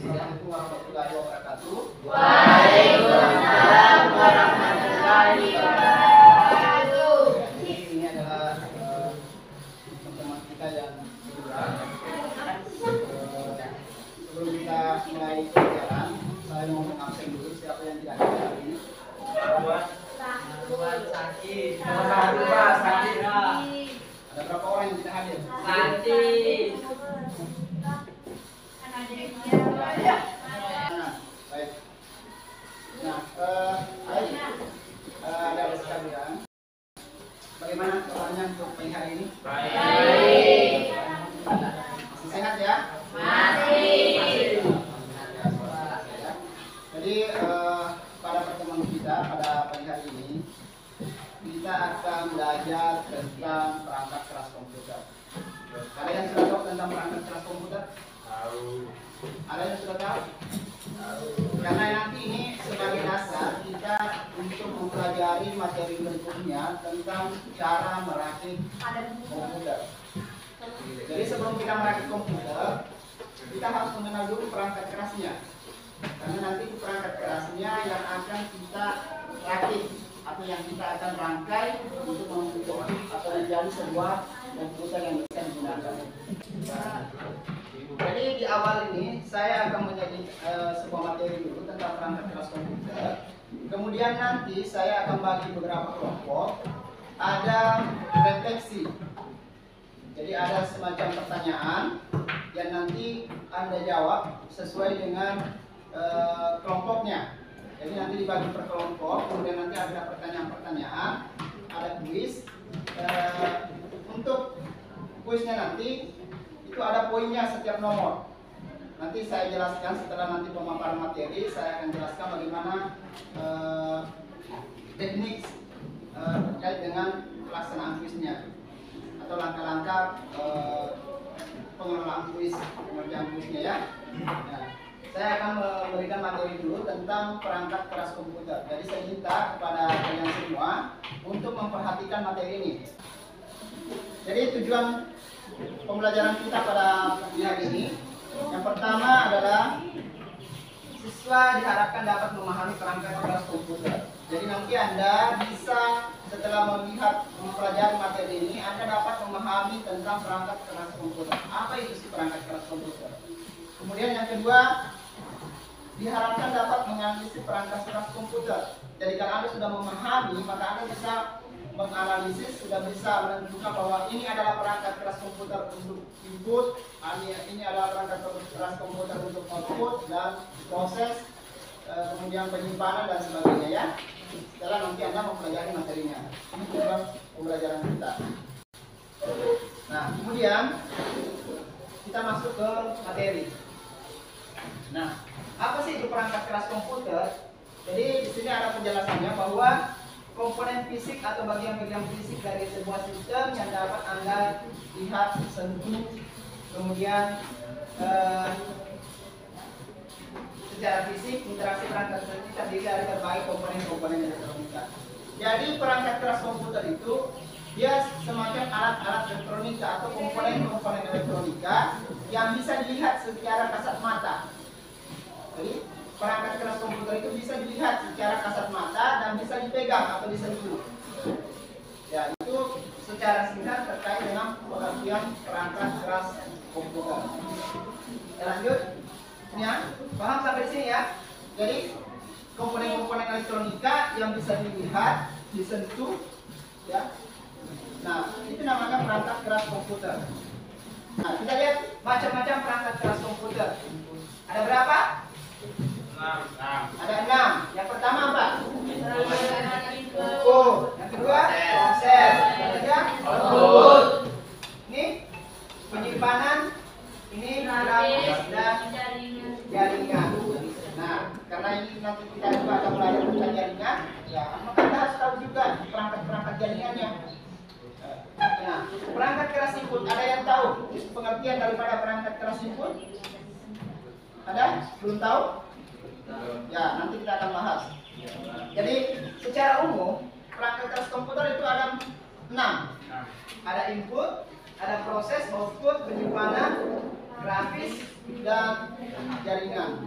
Assalamualaikum warahmatullahi wabarakatuh. Waalaikumsalam warahmatullahi wabarakatuh. Ini adalah teman-teman kita yang kedua. Sebelum kita mulai pelajaran, saya mau mengabsen dulu siapa yang tidak hadir hari ini. Sakit. Ada berapa orang yang tidak hadir? Sakit. Baik. Nah, ada sekalian. Bagaimana kabarnya untuk pagi hari ini? Baik. Masih sehat ya? Masih. Jadi pada pertemuan kita pada pagi hari ini kita akan belajar tentang perangkat keras komputer. Ada yang sudah tahu tentang perangkat keras komputer? Tahu. Ada yang sudah tahu? Karena nanti ini sebagai dasar kita untuk mempelajari materi berikutnya tentang cara merakit komputer. Jadi sebelum kita merakit komputer, kita harus mengenal dulu perangkat kerasnya. Karena nanti perangkat kerasnya yang akan kita rakit atau yang kita akan rangkai untuk membentuk atau menjadi sebuah komputer yang bisa digunakan. Jadi di awal ini saya akan menjadi sebuah materi dulu tentang perangkat keras komputer. Kemudian nanti saya akan bagi beberapa kelompok. Ada refleksi. Jadi ada semacam pertanyaan yang nanti Anda jawab sesuai dengan kelompoknya. Jadi nanti dibagi per kelompok, kemudian nanti ada pertanyaan-pertanyaan, ada kuis. Untuk kuisnya nanti itu ada poinnya setiap nomor. Nanti saya jelaskan setelah nanti pemaparan materi, saya akan jelaskan bagaimana teknik terkait dengan pelaksanaan kuisnya atau langkah-langkah pengelolaan kuis, pengerjaan kuisnya ya. Nah, saya akan memberikan materi dulu tentang perangkat keras komputer. Jadi saya minta kepada kalian semua untuk memperhatikan materi ini. Jadi tujuan pembelajaran kita pada pagi hari ini, yang pertama adalah siswa diharapkan dapat memahami perangkat keras komputer. Jadi nanti Anda bisa setelah melihat mempelajari materi ini, Anda dapat memahami tentang perangkat keras komputer. Apa itu sih perangkat keras komputer? Kemudian yang kedua, diharapkan dapat menganalisis perangkat keras komputer. Jadi kalau Anda sudah memahami, maka Anda bisa menganalisis, sudah bisa menentukan bahwa ini adalah perangkat keras komputer untuk input, ini adalah perangkat keras komputer untuk output dan proses, kemudian penyimpanan dan sebagainya ya. Setelah nanti Anda mempelajari materinya. Ini tujuan pembelajaran kita. Nah, kemudian kita masuk ke materi. Nah, apa sih itu perangkat keras komputer? Jadi di sini ada penjelasannya bahwa komponen fisik atau bagian-bagian fisik dari sebuah sistem yang dapat Anda lihat, sentuh, kemudian secara fisik interaksi perangkat tersebut terdiri dari berbagai komponen-komponen elektronika. Jadi perangkat keras komputer itu dia semacam alat-alat elektronika atau komponen-komponen elektronika yang bisa dilihat secara kasat mata. Jadi perangkat keras komputer itu bisa dilihat secara kasat mata dan bisa dipegang atau disentuh. Ya, itu secara singkat terkait dengan pengertian perangkat keras komputer. Ya, lanjut. Ya, paham sampai sini ya? Jadi komponen-komponen elektronika yang bisa dilihat, disentuh, ya. Nah, itu namanya perangkat keras komputer. Nah, kita lihat macam-macam perangkat keras komputer. Ada berapa? 6. Ada 6. Yang pertama apa? Input. Yang kedua? Proses. Yang ketiga? Output. Ini penyimpanan. Ini grafis dan jaringan. Nah, karena ini nanti kita juga akan belajar tentang jaringan, ya, maka kita harus tahu juga perangkat-perangkat jaringannya. Nah, perangkat keras input, ada yang tahu pengertian daripada perangkat keras input? Ada? Belum tahu? Ya, nanti kita akan bahas. Jadi, secara umum, perangkat keras komputer itu ada 6. Ada input, ada proses, output, penyimpanan, grafis, dan jaringan.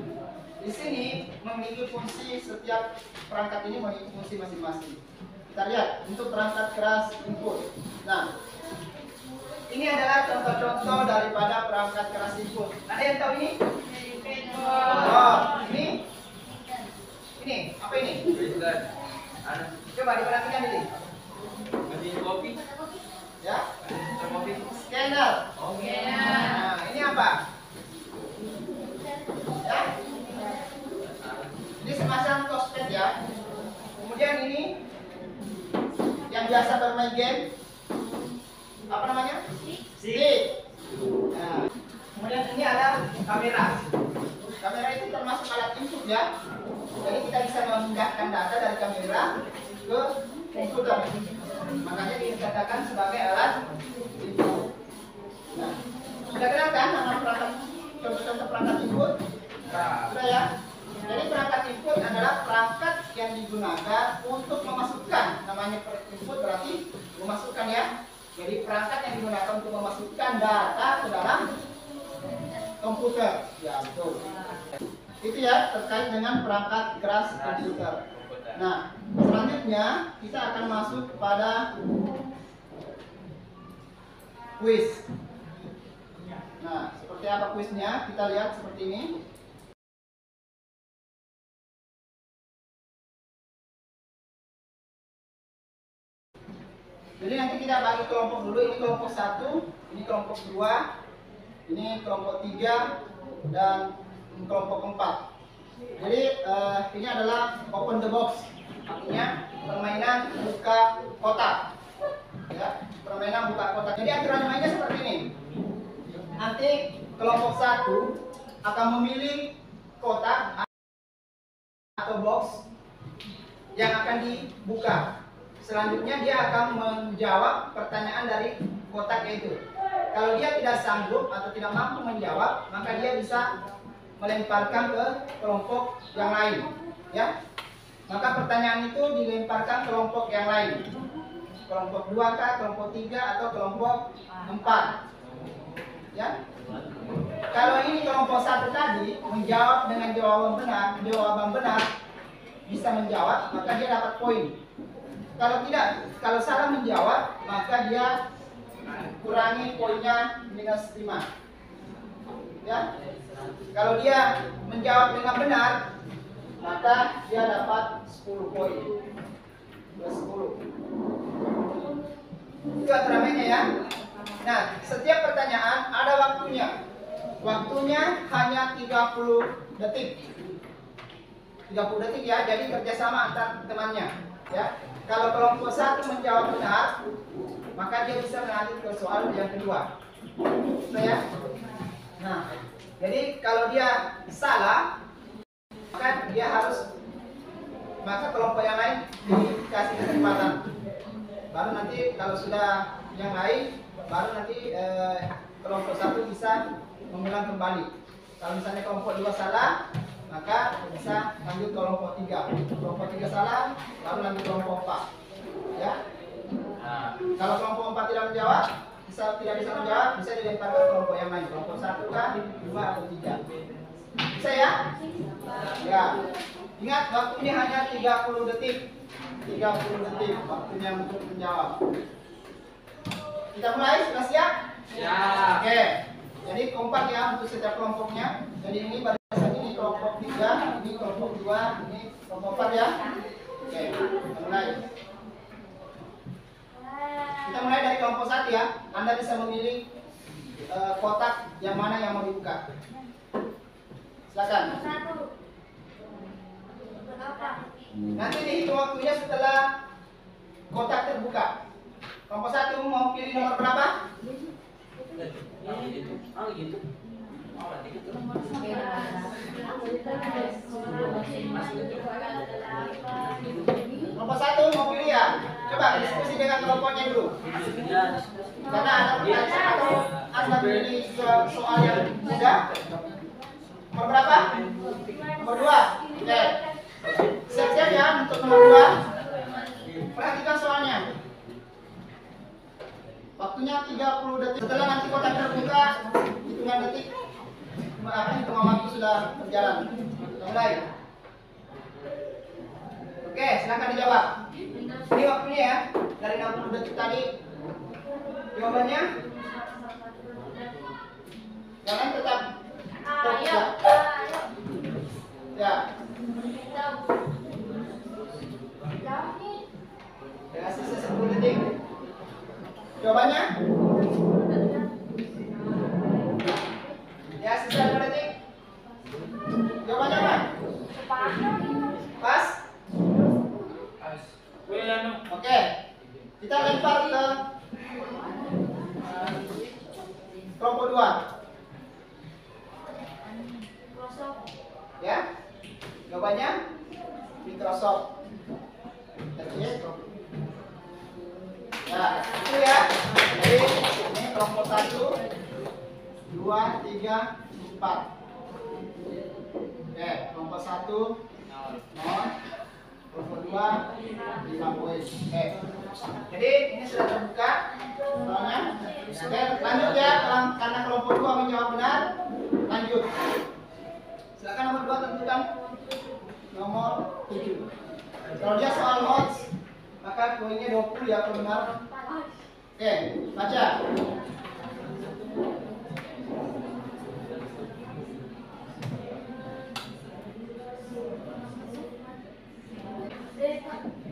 Di sini memiliki fungsi, setiap perangkat ini memiliki fungsi masing-masing. Kita lihat untuk perangkat keras input. Nah, ini adalah contoh-contoh daripada perangkat keras input. Ada yang tahu ini? Oh, ini apa ini? Coba diperhatikan ini. Kopi. Ya, Kopi. scanner. Nah, ini apa? Ya, ini semacam touchpad ya. Kemudian ini yang biasa bermain game, apa namanya? Stick. Nah, kemudian ini ada kamera. Kamera itu termasuk alat input ya. Jadi kita bisa memindahkan data dari kamera ke komputer. Makanya dikatakan sebagai alat input. Nah, sudah kenal kan nama perangkat, contoh-contoh perangkat input? Sudah ya. Jadi perangkat input adalah perangkat yang digunakan untuk memasukkan. Namanya input berarti memasukkan ya. Jadi perangkat yang digunakan untuk memasukkan data ke dalam komputer. Ya betul. Itu ya terkait dengan perangkat keras komputer. Nah, selanjutnya kita akan masuk kepada kuis. Nah, seperti apa kuisnya? Kita lihat seperti ini. Jadi nanti kita bagi kelompok dulu. Ini kelompok 1, ini kelompok 2, ini kelompok 3, dan kelompok 4. Jadi ini adalah open the box, artinya permainan buka kotak. Ya, permainan buka kotak. Jadi aturan mainnya seperti ini. Nanti kelompok 1 akan memilih kotak atau box yang akan dibuka. Selanjutnya dia akan menjawab pertanyaan dari kotak itu. Kalau dia tidak sanggup atau tidak mampu menjawab, maka dia bisa melemparkan ke kelompok yang lain, ya. Maka pertanyaan itu dilemparkan ke kelompok yang lain. Kelompok 2 kah, kelompok 3 atau kelompok 4. Ya. Kalau ini kelompok 1 tadi menjawab dengan jawaban benar bisa menjawab, maka dia dapat poin. Kalau tidak, kalau salah menjawab, maka dia kurangi poinnya -5. Ya. Kalau dia menjawab dengan benar, maka dia dapat 10 poin. 10. Itu aturan mainnya ya. Nah, setiap pertanyaan ada waktunya. Waktunya hanya 30 detik. 30 detik ya, jadi kerjasama antar temannya. Ya. Kalau kelompok 1 menjawab benar, maka dia bisa beralih ke soal yang kedua. Sudah ya? Nah, jadi kalau dia salah, maka dia harus, maka kelompok yang lain dikasih kesempatan. Baru nanti kalau sudah yang lain, baru nanti kelompok 1 bisa mengulang kembali. Kalau misalnya kelompok 2 salah, maka bisa lanjut kelompok 3. Kelompok 3 salah, lalu lanjut kelompok 4. Ya. Kalau kelompok 4 tidak menjawab, tidak bisa menjawab, bisa dilemparkan kelompok yang lain. Kelompok 1 kah, 2 atau 3. Bisa ya? Ya. Ingat waktunya hanya 30 detik. 30 detik waktunya untuk menjawab. Kita mulai, sudah siap? Siap. Oke. Jadi kompak ya untuk setiap kelompoknya. Jadi ini barisan ini kelompok 3, ini kelompok 2, ini kelompok 4 ya. Oke, kita mulai. Kita mulai dari kelompok 1 ya. Anda bisa memilih kotak yang mana yang mau dibuka. Silakan. Nanti dihitung waktunya setelah kotak terbuka. Kelompok 1 mau pilih nomor berapa? Kelompok 1 mau pilih ya? Coba diskusi dengan kelompoknya dulu. Karena Anda pilih soal yang mudah. Nomor berapa? Nomor 2. Oke. Siap-siap ya untuk nomor 2. Perhatikan soalnya. Waktunya 30 detik. Setelah nanti kotak terbuka, hitungan detik berjalan. Mulai. Oke, silakan dijawab. Ini waktunya ya. Dari 60 detik tadi. Jawabannya? Jangan tetap fokus ya. Ya. Dengan sisa 10 detik. Jawabannya? Ya, sisa 5 detik. Jawabannya apa? Pas? Oke. Kita lempar ke kelompok 2. Ya. Jawabannya Microsoft. Nah, itu ya. Jadi ini kelompok 1, 2, 3, 4. Oke, kelompok 1 0, kelompok 2 5 poin. Oke. Jadi ini sudah terbuka soalnya. Oke, lanjut ya. Karena kelompok 2 menjawab benar, lanjut. Silakan nomor 2 tentukan nomor 7. Kalau dia soal notes, maka poinnya 20 ya kalau benar. Oke, baca.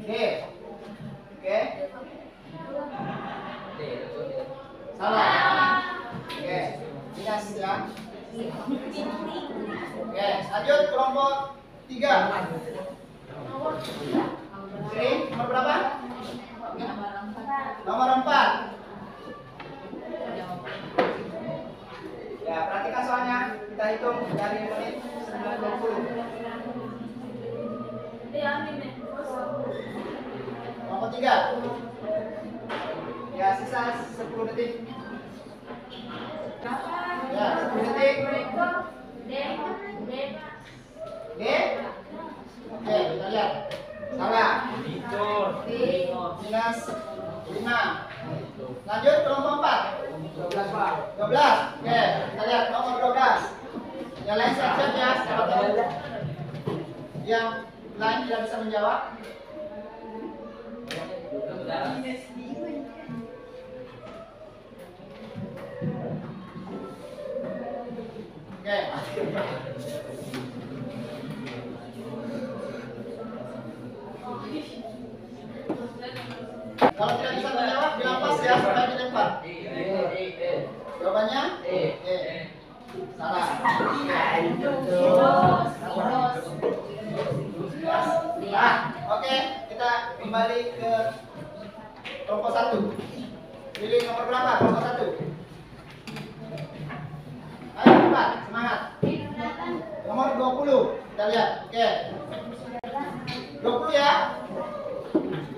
Oke. Oke. Salah. Oke. Minus ya. Oke, lanjut kelompok 3. Ini nomor berapa? Nomor 4. Ya, perhatikan soalnya. Kita hitung dari menit 90. Nomor 3. Ya, sisa 10 detik. Ya, 10 detik. D. Oke, kita lihat. Salah. Minus 5. Lanjut kelompok 4. 12, Pak. 12. Oke, kita lihat nomor 12. Yang lain siap-siap ya. Yang lain tidak bisa menjawab. Oke. Kalau tidak bisa menjawab, bilang pas ya supaya dilempar. Jawabannya? Salah. Nah, oke, kita kembali ke kelompok 1. Pilih nomor berapa? Kelompok 1. Ayo cepat, semangat. Nomor 20. Kita lihat. Oke. 20 ya.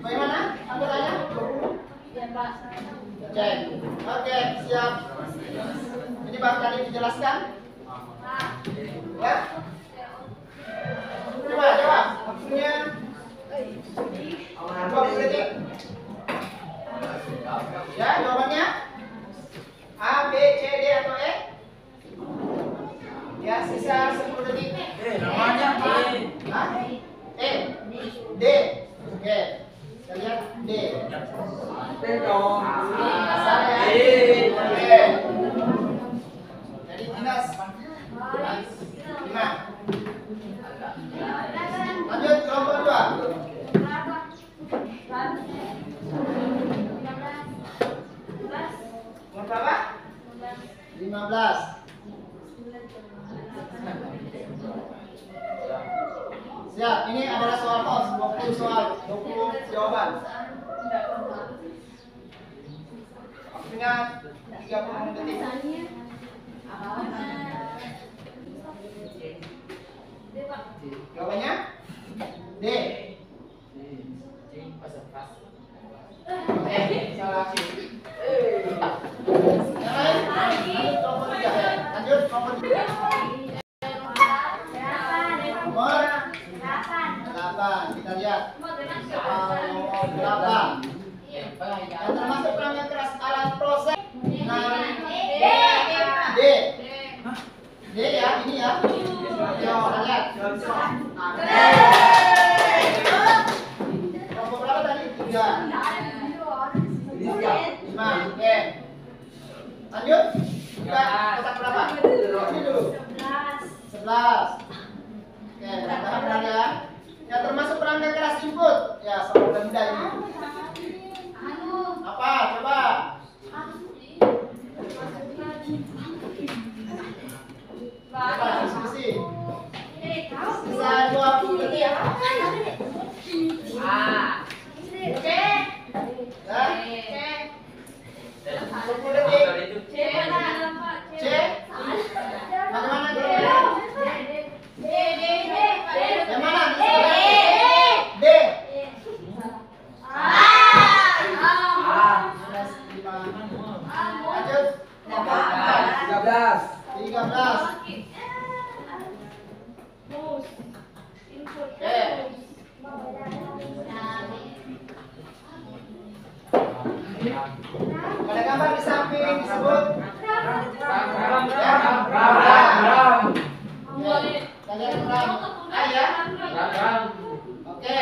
Bagaimana? Anggotanya? 20. Ya, Pak. Cek. Oke, siap. Ini baru tadi dijelaskan. Ya. Coba jawab. Maksudnya 20 detik. Ya, jawabannya A, B, C, D atau E? Ya, sisa 10 detik. Namanya Hah? E. D. Oke. Kita lihat D. dong. Salah ya. Oke. Jadi minus 5. Lanjut kelompok 2. Nomor berapa? 15. Siap, ini adalah soal kos, 20 soal, 20 jawaban. Waktunya 30 detik. Jawabannya D. Salah. Yang lain? Lanjut kelompok 3 ya. Lanjut kelompok 3. Nomor 8. Kita lihat. Nomor 8. Yang termasuk perangkat keras alat proses. Nah, D. D ya, ini ya. Ya. Kelompok berapa tadi? 3. 5. Oke. Lanjut. Buka kotak berapa? Ini dulu. 11. Oke, tahan ya. Yang termasuk perangkat keras input. Ya, sama benda ini. Apa? Coba. Coba, diskusi. Sisa 20 detik ya. Oke. Ya. 20 detik. C. Bagaimana jawabannya? Yang mana? D. Lanjut. 13. Pada gambar di samping disebut kalian kurang ya. Oke.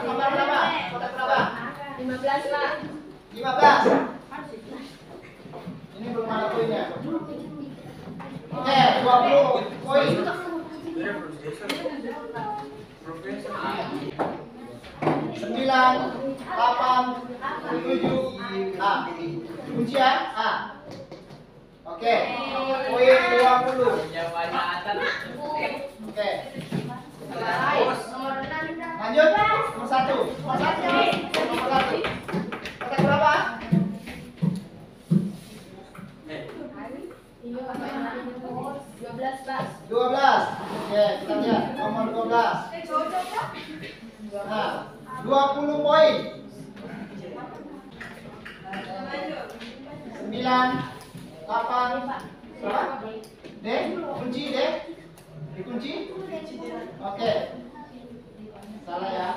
Gambar berapa? Kotak berapa? 15 Pak. 15. Ini belum ada poinnya. Oke, 20 poin. 9, 8, 7, A. Kunci ya? A. Oke. Poin 20. Oke. Lanjut. Nomor 1. Nomor 1. Kotak berapa? 12 Pak. 12. Oke, kita lihat nomor 12. Nah, 20 poin. 9, 8, berapa? D, kunci D. Dikunci? Oke. Salah ya.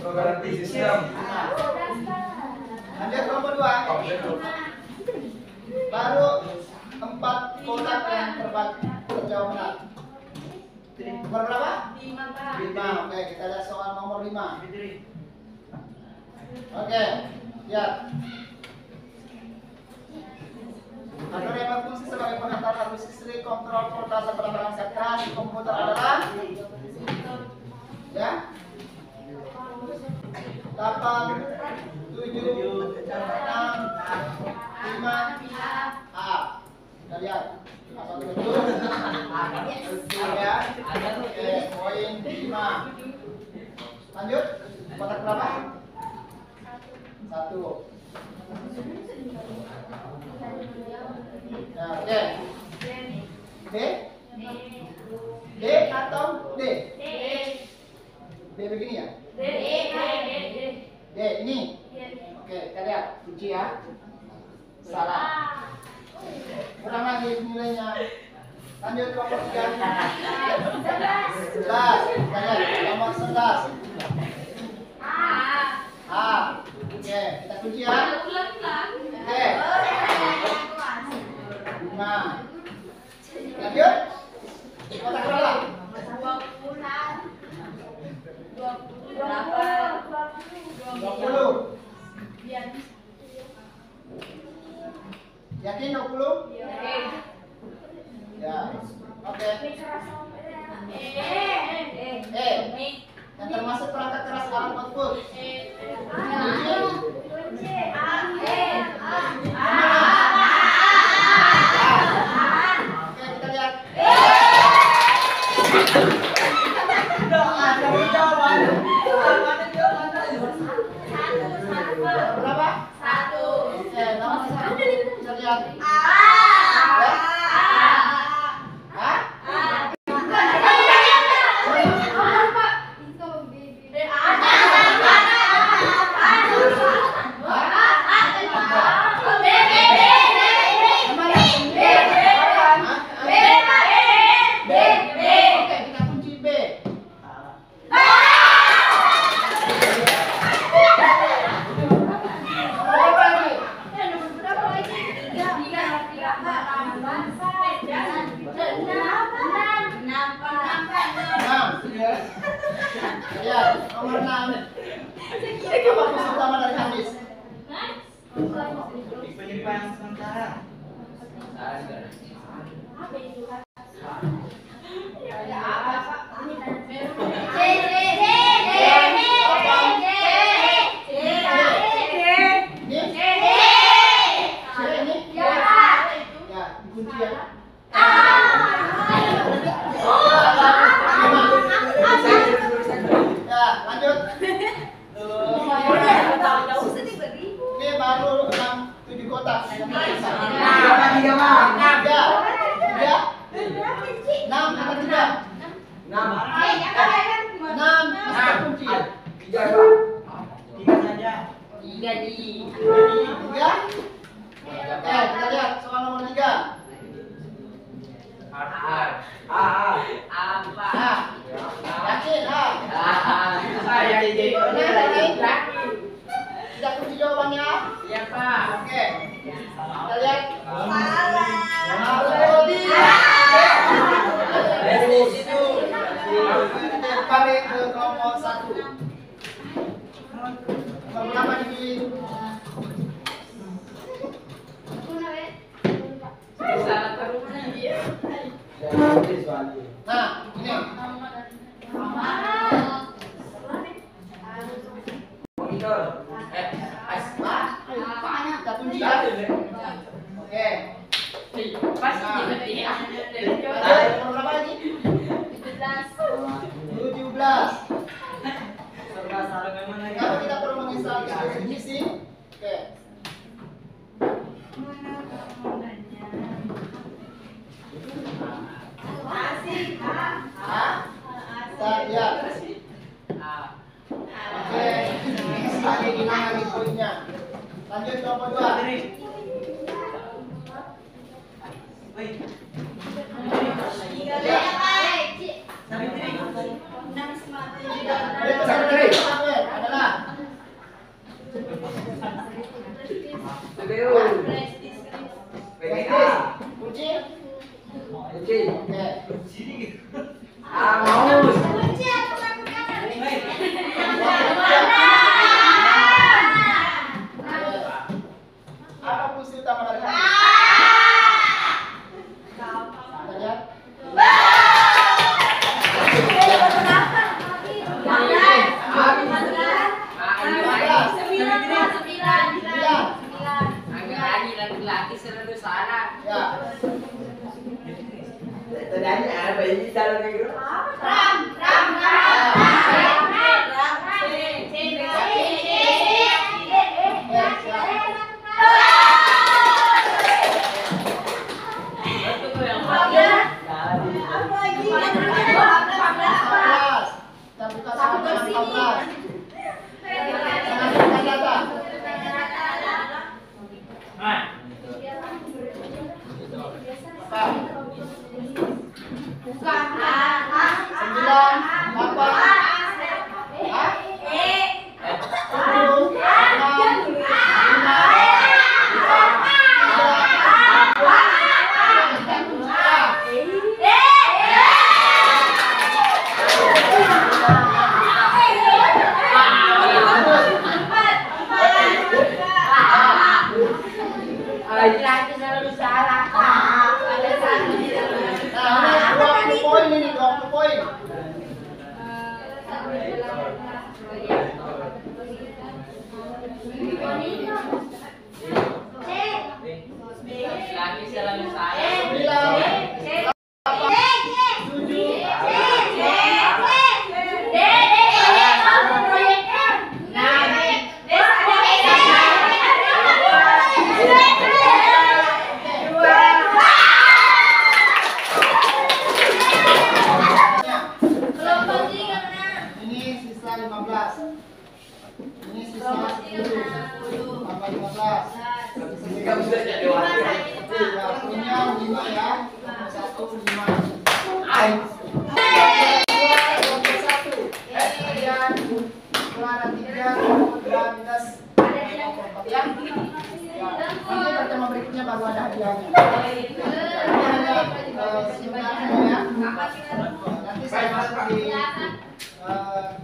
Garanti sistem. Nah, lanjut nomor 2. Baru 4 kotak yang terjawab benar. Nomor berapa? 5 Pak. 5. Oke, kita lihat soal nomor 5. Oke, lihat. Hardware yang berfungsi sebagai pengantar arus listrik, kontrol voltase pada perangkat keras di komputer adalah ya 8, 7, 6, 5, A. Kita lihat apa betul? Betul ya. Oke, poin 5. Lanjut, kotak berapa? 1. Nah, oke. D? D atau D? D begini ya? D ini? Oke, kita lihat kunci ya. Salah. Kurang lagi nilainya. Lanjut nomor 3. 11. Kita lihat nomor 11. A. Oke, kita kunci ya. Oke. 5. Lanjut. Kotak berapa? 20. Yakin 20? Ya. Oke. Yang termasuk perangkat keras alat output. Oke, kita lihat. Berapa? 1. Oke, nomor 1. Kita lihat. Nomor 6. Apa fungsi utama dari harddisk? Penyimpanan sementara. Ini baru 7 kotak. 6 kunci. 3 saja. 3 di. 3. Kita lihat soal nomor 3. Apa? Yakin? Saya jadi Sudah kunci jawabannya? Iya, Pak. Oke. Kita lihat. Balik ke kelompok 1. Nomor berapa ini? Salah terusnya dia. Nah, ini. Kita kunci ya. Oke. Pasti berarti ya. Nomor berapa lagi? 17. Kalau kita perlu menginstal isi. Oke. Kita lihat. Oke. Lagi hilang lagi poinnya. Lanjut nomor 2. Adalah kunci. Oke. Apa fungsi utama dari harddisk? Kita lihat. Laki-laki selalu salah. Ya. Kita buka sama 14. Sangat data. Laki-laki selalu salah. Ada satu di dalam. Nah, ini 20 poin ini, 20 poin. Laki selalu salah. 9. Ini sisa 15. Ini sisa 10. Tambah 15. Jika sudah jadi wakil. Ya, punya 5 ya. 1 5. Kemudian keluar 3 minus 4 ya. Nanti pertemuan berikutnya baru ada hadiahnya. Ini hanya sebenarnya ya. Nanti saya masuk di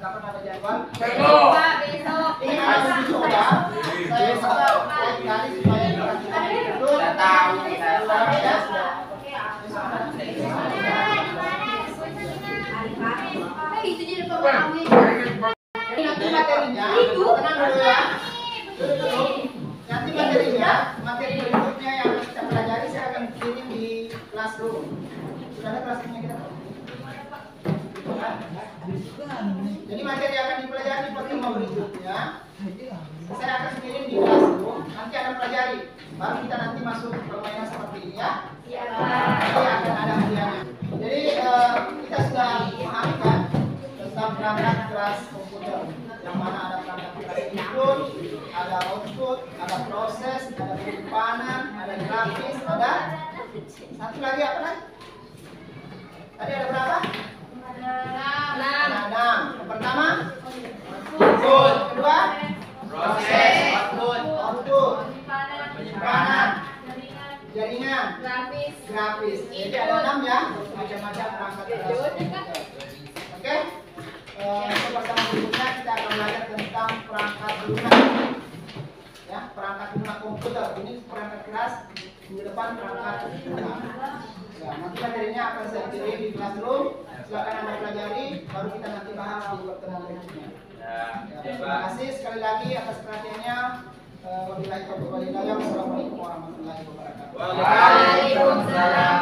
kapan ada Tuhan. Pak, besok. Ini anak uji coba. Saya minta kali supaya diperhatikan betul. Sudah tahu kita. Ya, sudah. Itu jadi pemahaman. Jadi nanti materinya, tenang dulu ya. Dulu. Nanti materinya, materi berikutnya yang kita pelajari saya akan kirim di Classroom. Sudah ada Classroomnya kita? Jadi materi yang akan dipelajari di pertemuan berikutnya, saya akan kirim di Classroom. Nanti akan pelajari. Baru kita nanti masuk permainan seperti ini ya. Nanti akan ada hadiahnya. Jadi kita sudah memahami kan tentang perangkat keras komputer, yang mana ada perangkat keras input, ada output, ada proses, ada penyimpanan, ada grafis, ada satu lagi apa kan? Tadi ada berapa? Ada 6. Yang pertama input, kedua Proses, output, penyimpanan, jaringan, grafis. Jadi ada 6 ya, macam-macam perangkat keras komputer. Oke, untuk pertemuan berikutnya kita akan belajar tentang perangkat lunak. Ya, perangkat lunak komputer. Ini perangkat keras, di depan perangkat lunak. Ya, nanti materinya akan saya kirim di Classroom. Silakan Anda pelajari, baru kita nanti bahas di pertemuan berikutnya. Ya, terima kasih sekali lagi atas perhatiannya. Wabillahi taufiq wal hidayah. Wassalamualaikum warahmatullahi wabarakatuh. Waalaikumsalam.